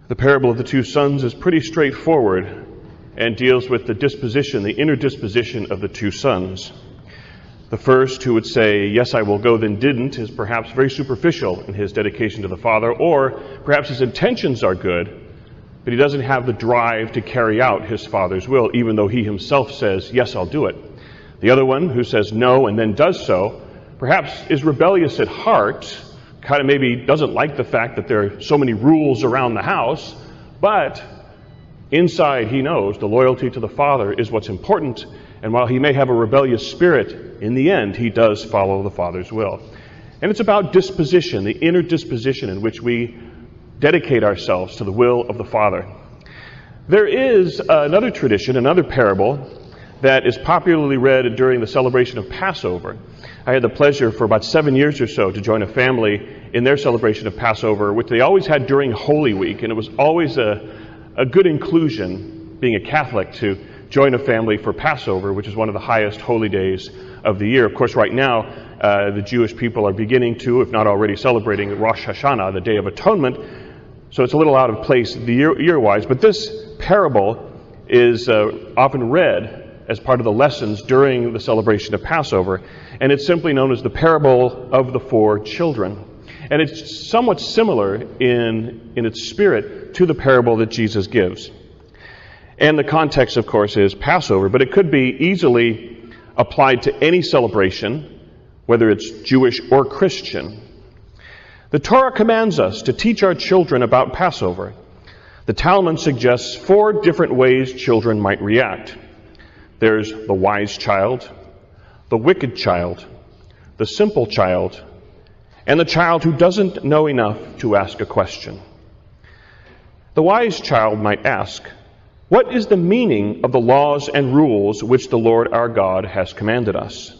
The parable of the two sons is pretty straightforward and deals with the disposition, the inner disposition of the two sons. The first, who would say, "Yes, I will go," then didn't, is perhaps very superficial in his dedication to the Father, or perhaps his intentions are good, but he doesn't have the drive to carry out his Father's will, even though he himself says, "Yes, I'll do it." The other one, who says no and then does so, perhaps is rebellious at heart, kind of maybe doesn't like the fact that there are so many rules around the house, but inside he knows the loyalty to the Father is what's important, and while he may have a rebellious spirit, in the end he does follow the Father's will. And it's about disposition, the inner disposition in which we dedicate ourselves to the will of the Father. There is another tradition, another parable, that is popularly read during the celebration of Passover. I had the pleasure for about 7 years or so to join a family in their celebration of Passover, which they always had during Holy Week, and it was always a good inclusion, being a Catholic, to join a family for Passover, which is one of the highest holy days of the year. Of course, right now, the Jewish people are beginning to, if not already celebrating, Rosh Hashanah, the Day of Atonement, so it's a little out of place year-wise, but this parable is often read as part of the lessons during the celebration of Passover, and it's simply known as the parable of the four children. And it's somewhat similar in its spirit to the parable that Jesus gives. And the context, of course, is Passover, but it could be easily applied to any celebration, whether it's Jewish or Christian. The Torah commands us to teach our children about Passover. The Talmud suggests 4 different ways children might react. There's the wise child, the wicked child, the simple child, and the child who doesn't know enough to ask a question. The wise child might ask, "What is the meaning of the laws and rules which the Lord our God has commanded us?"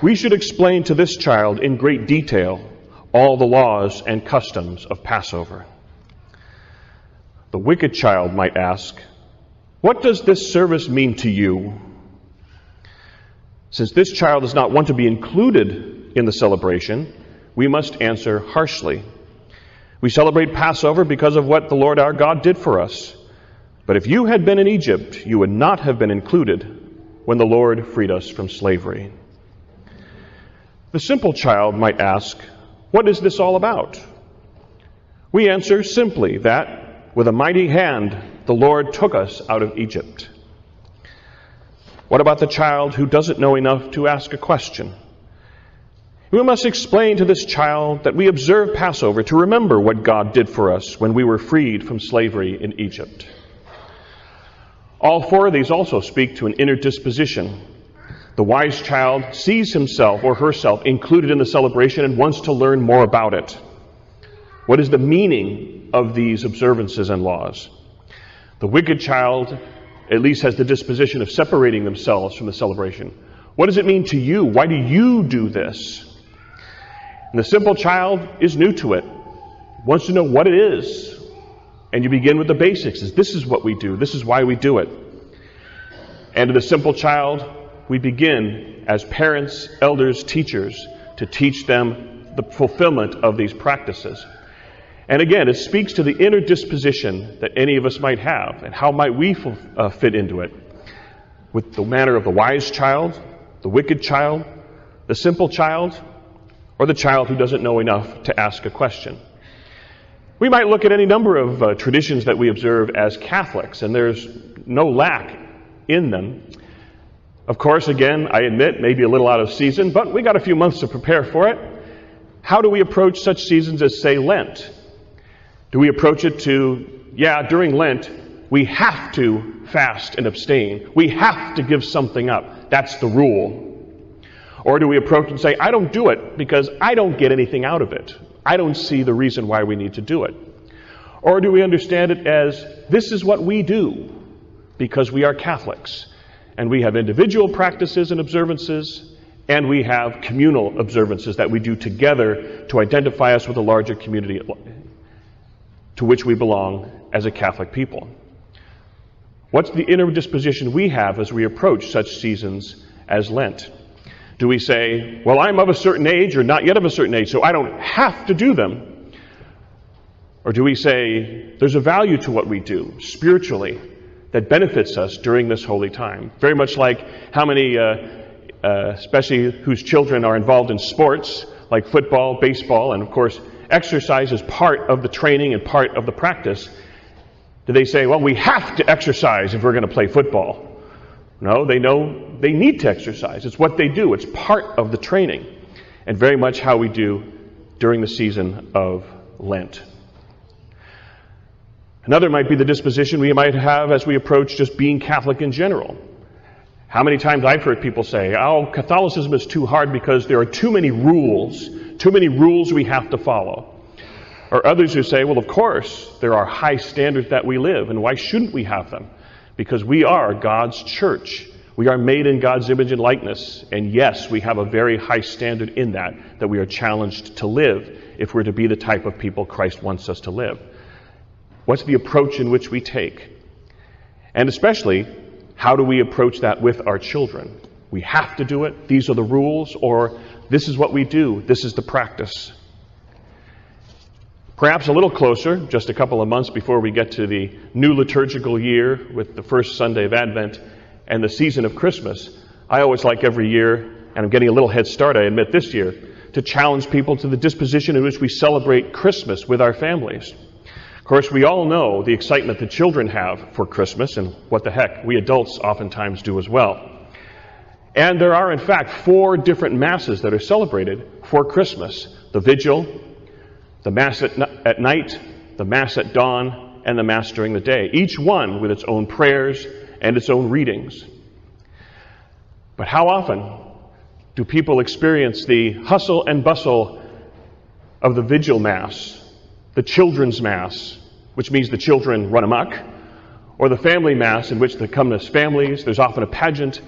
We should explain to this child in great detail all the laws and customs of Passover. The wicked child might ask, "What does this service mean to you?" Since this child does not want to be included in the celebration, we must answer harshly. We celebrate Passover because of what the Lord our God did for us. But if you had been in Egypt, you would not have been included when the Lord freed us from slavery. The simple child might ask, "What is this all about?" We answer simply that, with a mighty hand, the Lord took us out of Egypt. What about the child who doesn't know enough to ask a question? We must explain to this child that we observe Passover to remember what God did for us when we were freed from slavery in Egypt. All 4 of these also speak to an inner disposition. The wise child sees himself or herself included in the celebration and wants to learn more about it. What is the meaning of these observances and laws? The wicked child at least has the disposition of separating themselves from the celebration. What does it mean to you? Why do you do this? And the simple child is new to it, wants to know what it is. And you begin with the basics. This is what we do. This is why we do it. And to the simple child, we begin as parents, elders, teachers to teach them the fulfillment of these practices. And again, it speaks to the inner disposition that any of us might have, and how might we fit into it. With the manner of the wise child, the wicked child, the simple child, or the child who doesn't know enough to ask a question. We might look at any number of traditions that we observe as Catholics, and there's no lack in them. Of course, again, I admit, maybe a little out of season, but we got a few months to prepare for it. How do we approach such seasons as, say, Lent? Do we approach it during Lent, we have to fast and abstain. We have to give something up. That's the rule. Or do we approach and say, I don't do it because I don't get anything out of it. I don't see the reason why we need to do it. Or do we understand it as, this is what we do because we are Catholics, and we have individual practices and observances, and we have communal observances that we do together to identify us with a larger community to which we belong as a Catholic people. What's the inner disposition we have as we approach such seasons as Lent? Do we say, well, I'm of a certain age or not yet of a certain age, so I don't have to do them? Or do we say there's a value to what we do spiritually that benefits us during this holy time? Very much like how many, especially whose children are involved in sports, like football, baseball, and of course exercise is part of the training and part of the practice. Do they say, well, we have to exercise if we're going to play football? No, they know they need to exercise. It's what they do. It's part of the training. And very much how we do during the season of Lent. Another might be the disposition we might have as we approach just being Catholic in general. How many times I've heard people say, oh, Catholicism is too hard because there are too many rules we have to follow. Or others who say, well, of course, there are high standards that we live, and why shouldn't we have them? Because we are God's church. We are made in God's image and likeness, and yes, we have a very high standard in that we are challenged to live if we're to be the type of people Christ wants us to live. What's the approach in which we take? And especially, how do we approach that with our children? We have to do it, these are the rules, or this is what we do, this is the practice. Perhaps a little closer, just a couple of months before we get to the new liturgical year with the first Sunday of Advent and the season of Christmas, I always like every year, and I'm getting a little head start, I admit this year, to challenge people to the disposition in which we celebrate Christmas with our families. Of course, we all know the excitement the children have for Christmas, and what the heck, we adults oftentimes do as well. And there are, in fact, 4 different Masses that are celebrated for Christmas. The Vigil, the Mass at night, the Mass at dawn, and the Mass during the day. Each one with its own prayers and its own readings. But how often do people experience the hustle and bustle of the Vigil Mass, the Children's Mass, which means the children run amok, or the Family Mass in which they come as families, there's often a pageant,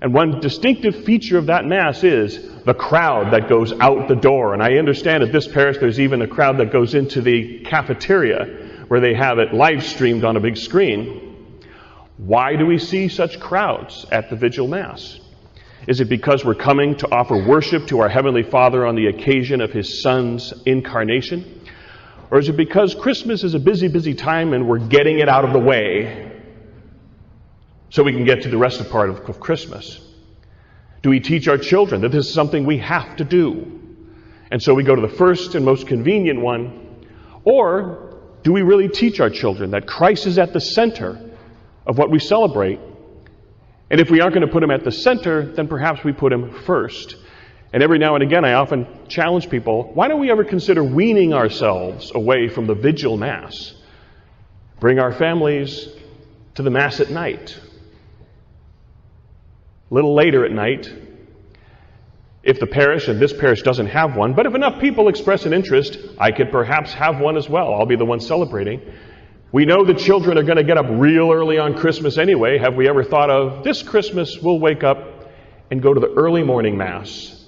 and one distinctive feature of that Mass is the crowd that goes out the door. And I understand at this parish there's even a crowd that goes into the cafeteria where they have it live streamed on a big screen. Why do we see such crowds at the Vigil Mass? Is it because we're coming to offer worship to our Heavenly Father on the occasion of His Son's incarnation? Or is it because Christmas is a busy, busy time and we're getting it out of the way so we can get to the rest of part of Christmas? Do we teach our children that this is something we have to do? And so we go to the first and most convenient one? Or do we really teach our children that Christ is at the center of what we celebrate? And if we aren't going to put Him at the center, then perhaps we put Him first. And every now and again, I often challenge people, why don't we ever consider weaning ourselves away from the Vigil Mass? Bring our families to the Mass at night. A little later at night, if the parish, and this parish doesn't have one, but if enough people express an interest, I could perhaps have one as well. I'll be the one celebrating. We know the children are going to get up real early on Christmas anyway. Have we ever thought of, this Christmas we'll wake up and go to the early morning Mass,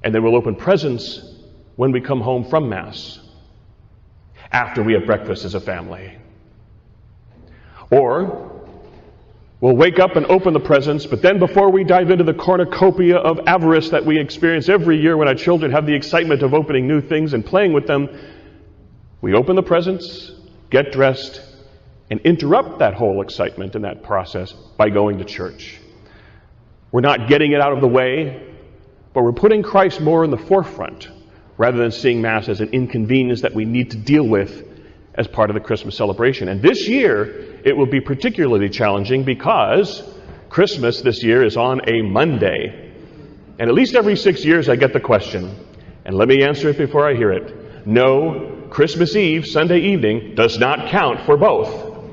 and then we'll open presents when we come home from Mass, after we have breakfast as a family. Or we'll wake up and open the presents, but then before we dive into the cornucopia of avarice that we experience every year when our children have the excitement of opening new things and playing with them, we open the presents, get dressed, and interrupt that whole excitement in that process by going to church. We're not getting it out of the way, but we're putting Christ more in the forefront rather than seeing Mass as an inconvenience that we need to deal with as part of the Christmas celebration. And this year, it will be particularly challenging because Christmas this year is on a Monday. And at least every 6 years I get the question, and let me answer it before I hear it. No, Christmas Eve, Sunday evening, does not count for both.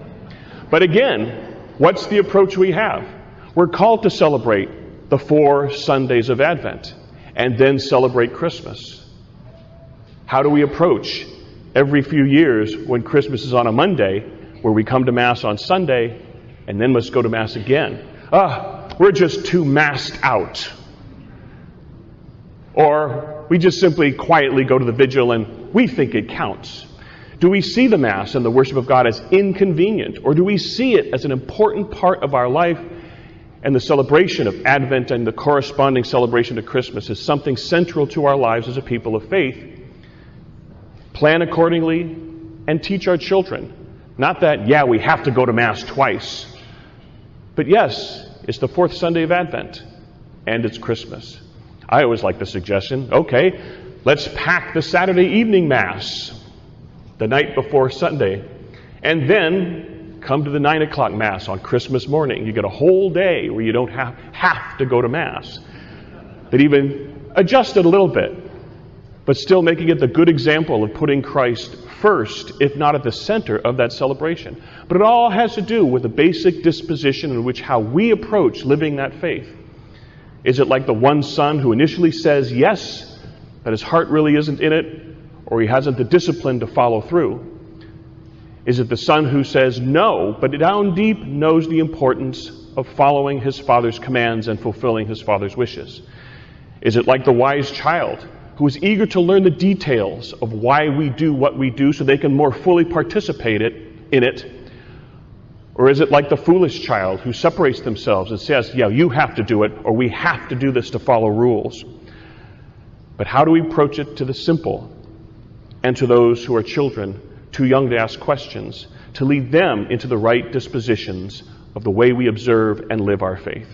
But again, what's the approach we have? We're called to celebrate the 4 Sundays of Advent and then celebrate Christmas. How do we approach every few years when Christmas is on a Monday, where we come to Mass on Sunday and then must go to Mass again? We're just too massed out. Or we just simply quietly go to the vigil and we think it counts. Do we see the Mass and the worship of God as inconvenient? Or do we see it as an important part of our life, and the celebration of Advent and the corresponding celebration of Christmas is something central to our lives as a people of faith? Plan accordingly, and teach our children. Not that, yeah, we have to go to Mass twice. But yes, it's the fourth Sunday of Advent, and it's Christmas. I always like the suggestion, okay, let's pack the Saturday evening Mass the night before Sunday, and then come to the 9 o'clock Mass on Christmas morning. You get a whole day where you don't have to go to Mass. That even adjust it a little bit, but still making it the good example of putting Christ first, if not at the center of that celebration. But it all has to do with the basic disposition in which how we approach living that faith. Is it like the one son who initially says yes, but his heart really isn't in it, or he hasn't the discipline to follow through? Is it the son who says no, but down deep knows the importance of following his father's commands and fulfilling his father's wishes? Is it like the wise child who is eager to learn the details of why we do what we do so they can more fully participate in it? Or is it like the foolish child who separates themselves and says, yeah, you have to do it, or we have to do this to follow rules? But how do we approach it to the simple and to those who are children, too young to ask questions, to lead them into the right dispositions of the way we observe and live our faith?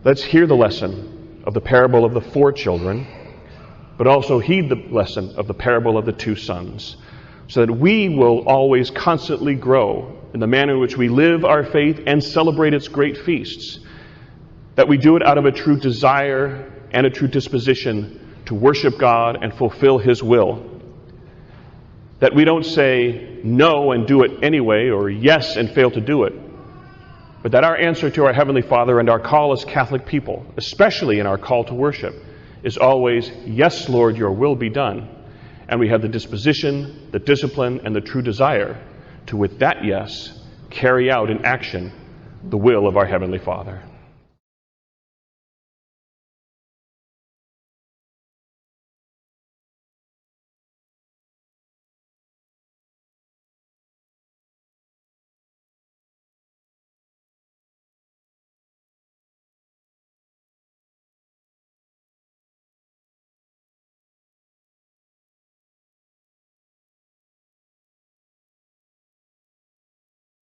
Let's hear the lesson of the parable of the 4 children, but also heed the lesson of the parable of the 2 sons, so that we will always constantly grow in the manner in which we live our faith and celebrate its great feasts, that we do it out of a true desire and a true disposition to worship God and fulfill His will. That we don't say no and do it anyway, or yes and fail to do it, but that our answer to our Heavenly Father and our call as Catholic people, especially in our call to worship, is always, yes, Lord, your will be done. And we have the disposition, the discipline, and the true desire to, with that yes, carry out in action the will of our Heavenly Father.